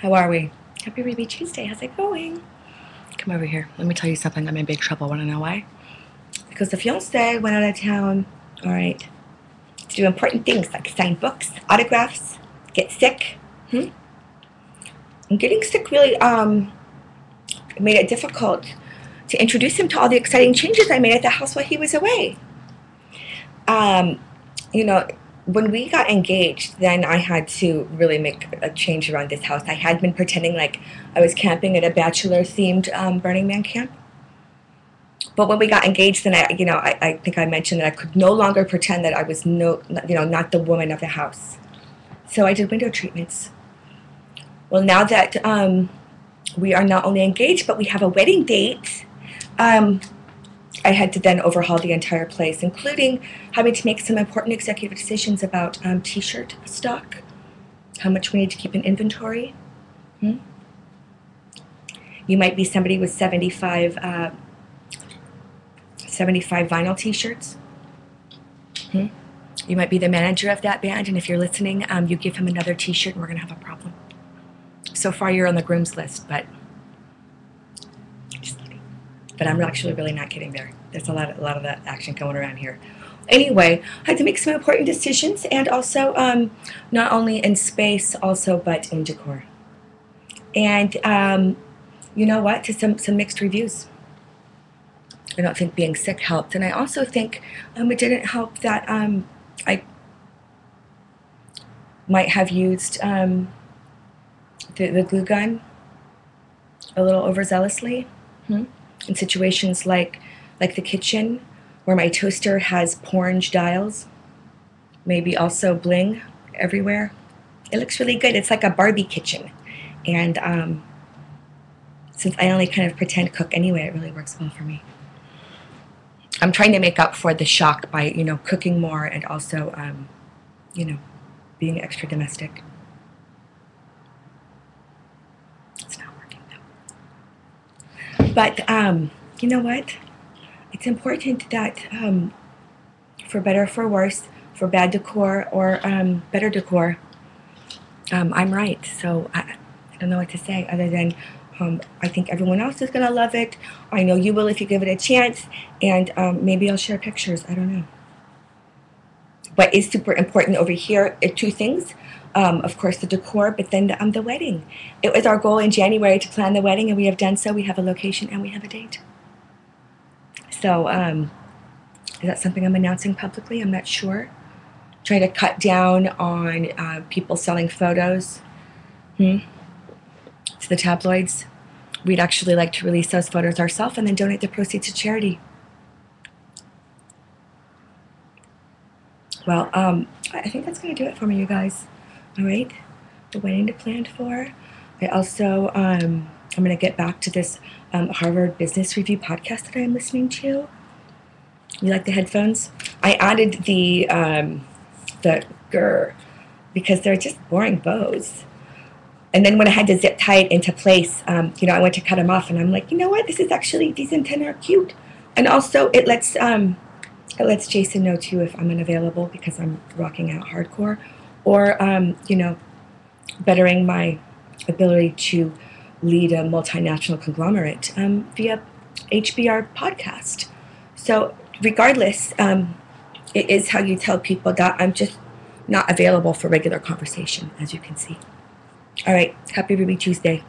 How are we? Happy Ruby Tuesday. How's it going? Come over here. Let me tell you something. I'm in big trouble. Want to know why? Because the fiance went out of town, all right, to do important things like sign books, autographs, get sick. And getting sick really made it difficult to introduce him to all the exciting changes I made at the house while he was away. You know, when we got engaged, then I had to really make a change around this house. I had been pretending like I was camping at a bachelor-themed Burning Man camp. But when we got engaged, then I think I mentioned that I could no longer pretend that I was not the woman of the house. So I did window treatments. Well, now that we are not only engaged, but we have a wedding date, I had to then overhaul the entire place, including having to make some important executive decisions about t-shirt stock, how much we need to keep in inventory. You might be somebody with 75 vinyl t-shirts. You might be the manager of that band, and if you're listening, you give him another t-shirt and we're going to have a problem. So far you're on the groom's list, but just kidding. But I'm actually really not kidding there. There's a lot of that action going around here. Anyway, I had to make some important decisions, and also not only in space, also but in decor. And you know what? To some mixed reviews. I don't think being sick helped, and I also think it didn't help that I might have used the glue gun a little overzealously in situations like the kitchen, where my toaster has orange dials, maybe also bling everywhere. It looks really good. It's like a Barbie kitchen, and since I only kind of pretend cook anyway, it really works well for me. I'm trying to make up for the shock by, cooking more and also, being extra domestic. It's not working though. But, you know what? It's important that, for better or for worse, for bad decor or better decor, I'm right. So I don't know what to say other than I think everyone else is going to love it. I know you will if you give it a chance. And maybe I'll share pictures. I don't know. What is super important over here are two things. Of course, the decor, but then the wedding. It was our goal in January to plan the wedding, and we have done so. We have a location, and we have a date. So is that something I'm announcing publicly? I'm not sure. Trying to cut down on people selling photos to the tabloids. We'd actually like to release those photos ourselves and then donate the proceeds to charity. Well, I think that's going to do it for me, you guys. All right? The wedding to plan for. I also, I'm going to get back to this Harvard Business Review podcast that I'm listening to. You like the headphones? I added the grr because they're just boring bows. And then when I had to zip tie it into place, I went to cut them off, and I'm like, you know what? This is actually, these antennae are cute. And also, it lets Jason know, too, if I'm unavailable because I'm rocking out hardcore. Or, bettering my ability to lead a multinational conglomerate via HBR podcast. So, regardless, it is how you tell people that I'm just not available for regular conversation, as you can see. All right, happy Ruby Tuesday.